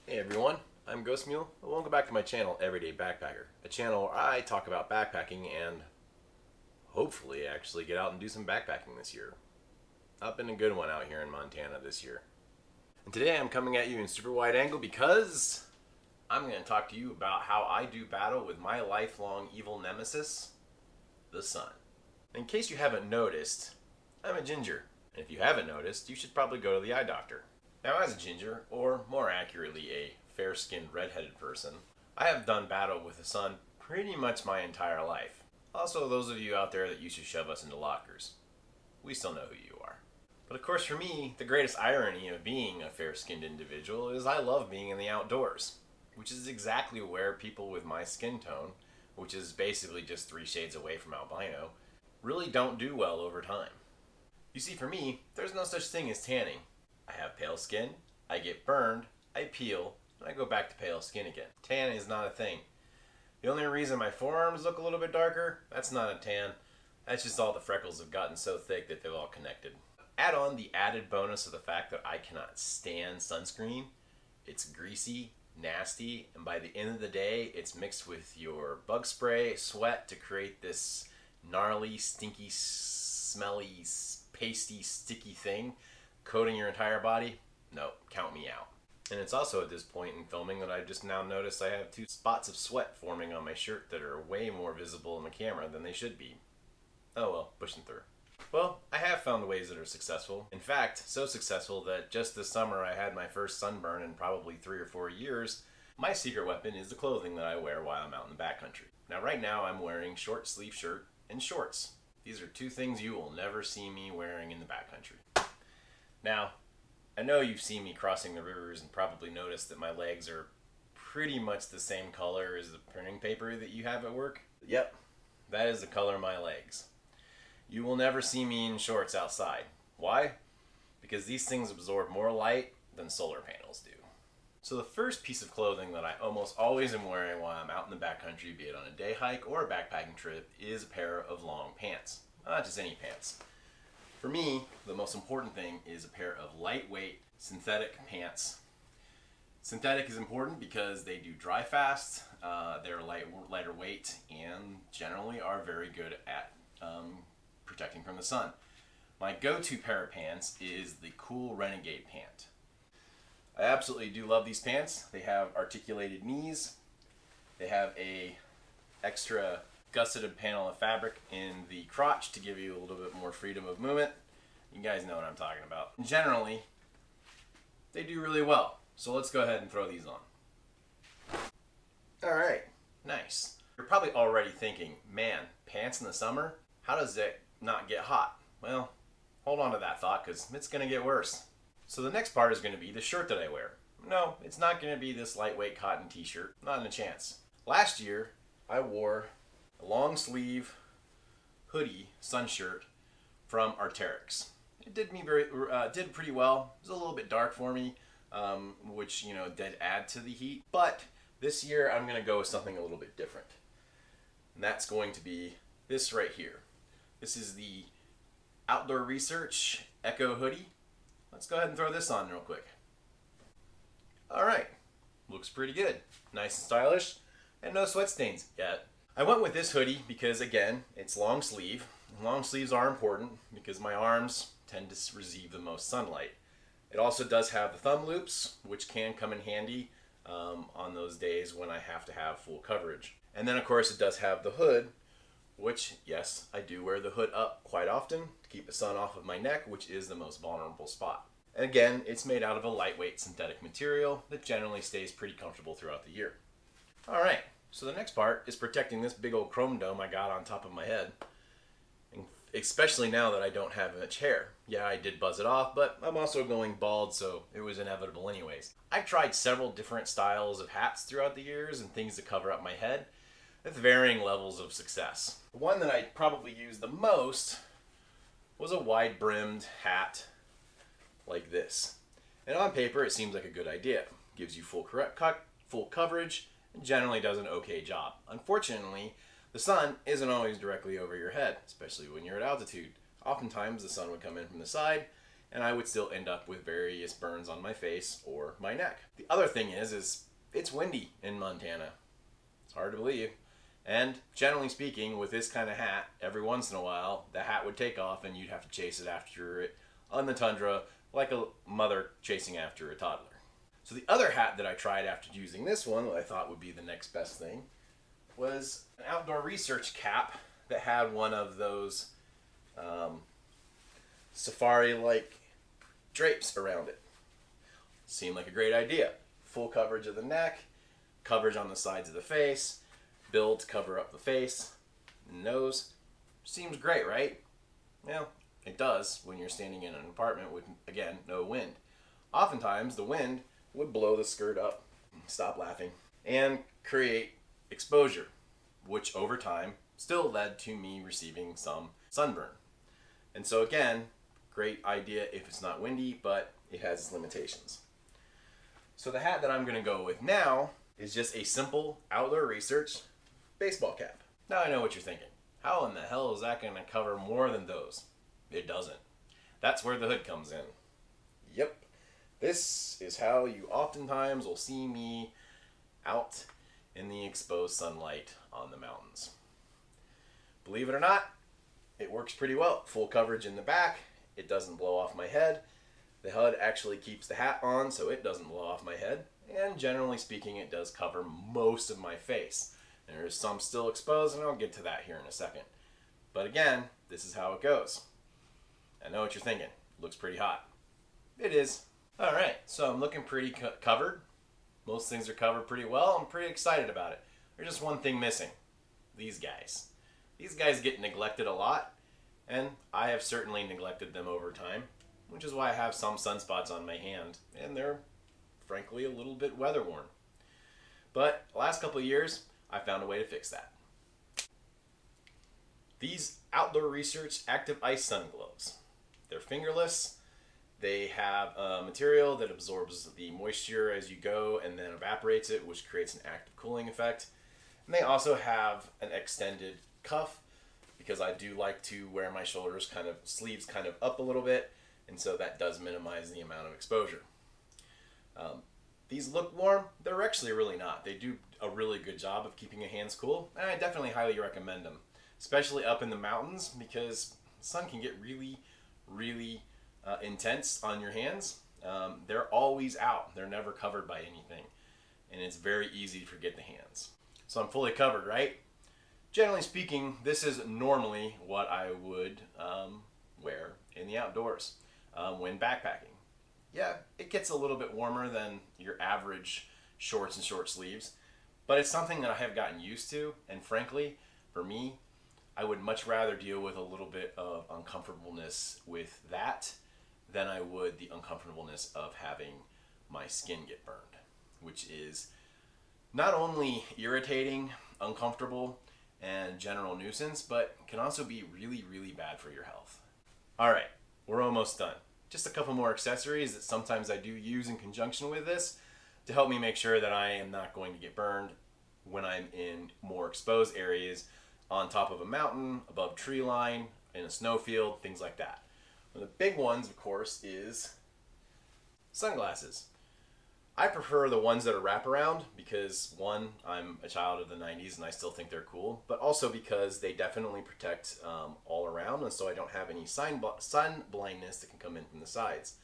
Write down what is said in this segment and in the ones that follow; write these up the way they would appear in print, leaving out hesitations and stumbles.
Hey everyone, I'm Ghost Mule, and welcome back to my channel, Everyday Backpacker, a channel where I talk about backpacking and hopefully actually get out and do some backpacking this year. Not been a good one out here in Montana this year. And today I'm coming at you in super wide angle because I'm going to talk to you about how I do battle with my lifelong evil nemesis, the sun. In case you haven't noticed, I'm a ginger. And if you haven't noticed, you should probably go to the eye doctor. Now, as a ginger, or more accurately, a fair-skinned redheaded person, I have done battle with the sun pretty much my entire life. Also, those of you out there that used to shove us into lockers, we still know who you are. But of course, for me, the greatest irony of being a fair-skinned individual is I love being in the outdoors, which is exactly where people with my skin tone, which is basically just 3 shades away from albino, really don't do well over time. You see, for me, there's no such thing as tanning. I have pale skin, I get burned, I peel, and I go back to pale skin again. Tan is not a thing. The only reason my forearms look a little bit darker, that's not a tan. That's just all the freckles have gotten so thick that they're all connected. Add on the added bonus of the fact that I cannot stand sunscreen. It's greasy, nasty, and by the end of the day, it's mixed with your bug spray, sweat to create this gnarly, stinky, smelly, pasty, sticky thing coating your entire body. No, count me out. And it's also at this point in filming that I just now noticed I have 2 spots of sweat forming on my shirt that are way more visible in the camera than they should be. Oh well, pushing through. Well, I have found ways that are successful. In fact, so successful that just this summer I had my first sunburn in probably 3 or 4 years. My secret weapon is the clothing that I wear while I'm out in the backcountry. Now right now I'm wearing short sleeve shirt and shorts. These are 2 things you will never see me wearing in the backcountry. Now, I know you've seen me crossing the rivers and probably noticed that my legs are pretty much the same color as the printing paper that you have at work. Yep, that is the color of my legs. You will never see me in shorts outside. Why? Because these things absorb more light than solar panels do. So the first piece of clothing that I almost always am wearing while I'm out in the backcountry, be it on a day hike or a backpacking trip, is a pair of long pants. Not just any pants. For me, the most important thing is a pair of lightweight synthetic pants. Synthetic is important because they do dry fast, they're lighter weight, and generally are very good at protecting from the sun. My go-to pair of pants is the cool Renegade pant. I absolutely do love these pants. They have articulated knees. They have a extra gusseted panel of fabric in the crotch to give you a little bit more freedom of movement. You guys know what I'm talking about. Generally, they do really well. So let's go ahead and throw these on. Alright, nice. You're probably already thinking, man, pants in the summer? How does it not get hot? Well, hold on to that thought because it's going to get worse. So the next part is going to be the shirt that I wear. No, it's not going to be this lightweight cotton t-shirt. Not in a chance. Last year, I wore a long sleeve hoodie sun shirt from Arc'teryx. It did pretty well. It was a little bit dark for me, which did add to the heat. But this year I'm going to go with something a little bit different, and that's going to be this right here. This is the Outdoor Research Echo hoodie. Let's go ahead and throw this on real quick. All right, looks pretty good, nice and stylish, and no sweat stains yet. I went with this hoodie because, again, it's long sleeve. Long sleeves are important because my arms tend to receive the most sunlight. It also does have the thumb loops, which can come in handy on those days when I have to have full coverage. And then, of course, it does have the hood, which, yes, I do wear the hood up quite often to keep the sun off of my neck, which is the most vulnerable spot. And again, it's made out of a lightweight synthetic material that generally stays pretty comfortable throughout the year. All right. So the next part is protecting this big old chrome dome I got on top of my head. And especially now that I don't have much hair. Yeah, I did buzz it off, but I'm also going bald, so it was inevitable anyways. I've tried several different styles of hats throughout the years and things to cover up my head with varying levels of success. The one that I probably used the most was a wide-brimmed hat like this. And on paper, it seems like a good idea. Gives you full coverage, and generally does an okay job. Unfortunately, the sun isn't always directly over your head, especially when you're at altitude. Oftentimes the sun would come in from the side and I would still end up with various burns on my face or my neck. The other thing is it's windy in Montana. It's hard to believe. And generally speaking, with this kind of hat, every once in a while, the hat would take off and you'd have to chase it after it on the tundra like a mother chasing after a toddler. So the other hat that I tried after using this one, that I thought would be the next best thing, was an outdoor research cap that had one of those safari-like drapes around it. Seemed like a great idea. Full coverage of the neck, coverage on the sides of the face, build to cover up the face, nose. Seems great, right? Well, it does when you're standing in an apartment with, again, no wind. Oftentimes, the wind would blow the skirt up, stop laughing, and create exposure, which over time still led to me receiving some sunburn. And so again, great idea if it's not windy, but it has its limitations. So the hat that I'm going to go with now is just a simple outdoor research baseball cap. Now I know what you're thinking. How in the hell is that going to cover more than those? It doesn't. That's where the hood comes in. Yep. This is how you oftentimes will see me out in the exposed sunlight on the mountains. Believe it or not, it works pretty well. Full coverage in the back. It doesn't blow off my head. The hood actually keeps the hat on so it doesn't blow off my head. And generally speaking, it does cover most of my face. And there's some still exposed, and I'll get to that here in a second. But again, this is how it goes. I know what you're thinking. Looks pretty hot. It is. Alright, so I'm looking pretty covered. Most things are covered pretty well. I'm pretty excited about it. There's just one thing missing. These guys. These guys get neglected a lot, and I have certainly neglected them over time, which is why I have some sunspots on my hand, and they're frankly a little bit weather worn. But the last couple of years, I found a way to fix that. These Outdoor Research Active Ice Sun Gloves. They're fingerless. They have a material that absorbs the moisture as you go and then evaporates it, which creates an active cooling effect. And they also have an extended cuff, because I do like to wear my shoulders sleeves kind of up a little bit, and so that does minimize the amount of exposure. These look warm. They're actually really not. They do a really good job of keeping your hands cool, and I definitely highly recommend them, especially up in the mountains, because the sun can get really, really intense on your hands. They're always out. They're never covered by anything, and it's very easy to forget the hands. So I'm fully covered, right? Generally speaking, this is normally what I would wear in the outdoors when backpacking. Yeah, it gets a little bit warmer than your average shorts and short sleeves, but it's something that I have gotten used to, and frankly, for me, I would much rather deal with a little bit of uncomfortableness with that than I would the uncomfortableness of having my skin get burned, which is not only irritating, uncomfortable, and general nuisance, but can also be really, really bad for your health. Alright, we're almost done. Just a couple more accessories that sometimes I do use in conjunction with this to help me make sure that I am not going to get burned when I'm in more exposed areas, on top of a mountain, above tree line, in a snowfield, things like that. One of the big ones, of course, is sunglasses. I prefer the ones that are wraparound because, one, I'm a child of the 90s and I still think they're cool, but also because they definitely protect all around, and so I don't have any sun blindness that can come in from the sides.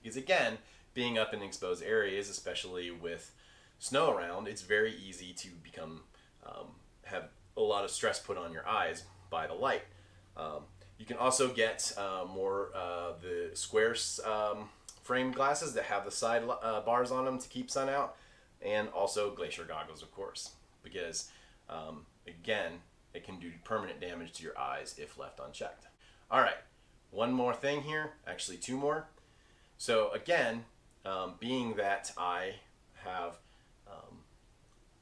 Because again, being up in exposed areas, especially with snow around, it's very easy to become have a lot of stress put on your eyes by the light. You can also get the square frame glasses that have the side bars on them to keep sun out, and also glacier goggles, of course, because again, it can do permanent damage to your eyes if left unchecked. All right, one more thing here, actually two more. So again, being that I have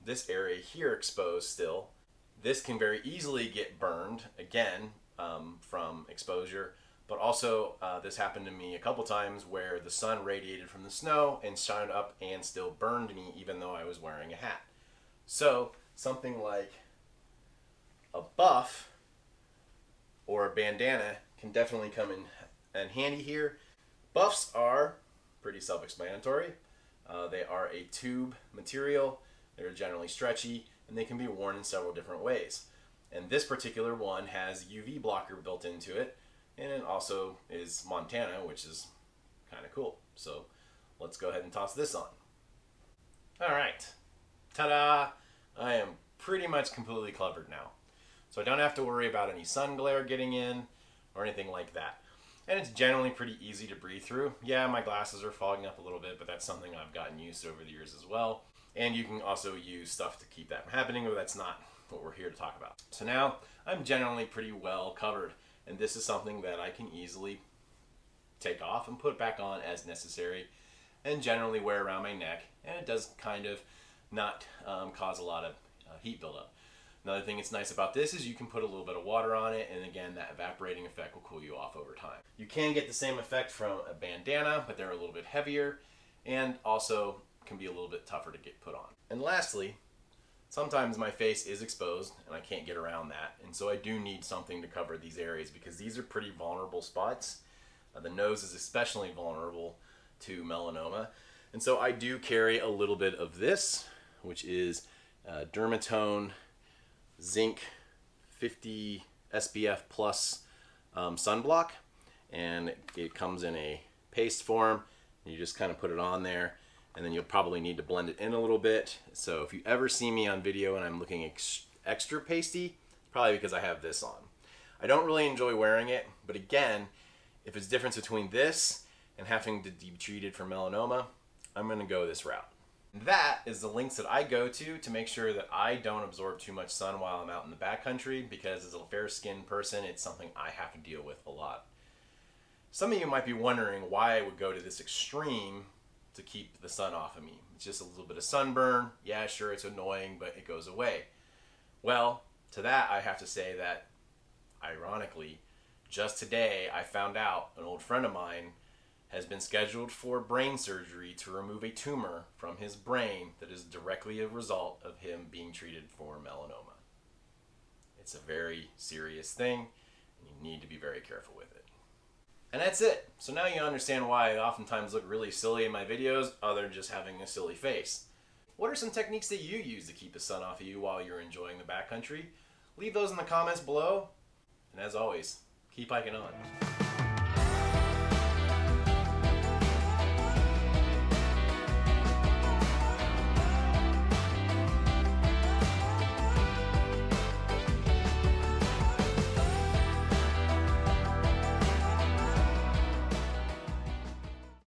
this area here exposed still, this can very easily get burned again from exposure. But also, this happened to me a couple times where the sun radiated from the snow and shined up and still burned me even though I was wearing a hat. So, something like a buff or a bandana can definitely come in handy here. Buffs are pretty self-explanatory. They are a tube material. They're generally stretchy, and they can be worn in several different ways. And this particular one has UV blocker built into it, and it also is Montana, which is kind of cool. So let's go ahead and toss this on. All right, ta-da! I am pretty much completely covered now. So I don't have to worry about any sun glare getting in or anything like that. And it's generally pretty easy to breathe through. Yeah, my glasses are fogging up a little bit, but that's something I've gotten used to over the years as well. And you can also use stuff to keep that from happening, but that's not what we're here to talk about. So now I'm generally pretty well covered, and this is something that I can easily take off and put back on as necessary, and generally wear around my neck, and it does kind of not cause a lot of heat buildup. Another thing that's nice about this is you can put a little bit of water on it, and again, that evaporating effect will cool you off over time. You can get the same effect from a bandana, but they're a little bit heavier, and also can be a little bit tougher to get put on. And lastly, sometimes my face is exposed, and I can't get around that, and so I do need something to cover these areas because these are pretty vulnerable spots. The nose is especially vulnerable to melanoma, and so I do carry a little bit of this, which is Dermatone Zinc 50 SPF plus sunblock, and it comes in a paste form. You just kind of put it on there, and then you'll probably need to blend it in a little bit. So if you ever see me on video and I'm looking extra pasty, it's probably because I have this on. I don't really enjoy wearing it, but again, if it's difference between this and having to be treated for melanoma, I'm going to go this route. That is the links that I go to make sure that I don't absorb too much sun while I'm out in the backcountry, because as a fair-skinned person, it's something I have to deal with a lot. Some of you might be wondering why I would go to this extreme to keep the sun off of me. It's just a little bit of sunburn. Yeah, sure, it's annoying, but it goes away. Well, to that I have to say that, ironically, just today I found out an old friend of mine has been scheduled for brain surgery to remove a tumor from his brain that is directly a result of him being treated for melanoma. It's a very serious thing, and you need to be very careful with it. And that's it. So now you understand why I oftentimes look really silly in my videos, other than just having a silly face. What are some techniques that you use to keep the sun off of you while you're enjoying the backcountry? Leave those in the comments below. And as always, keep hiking on.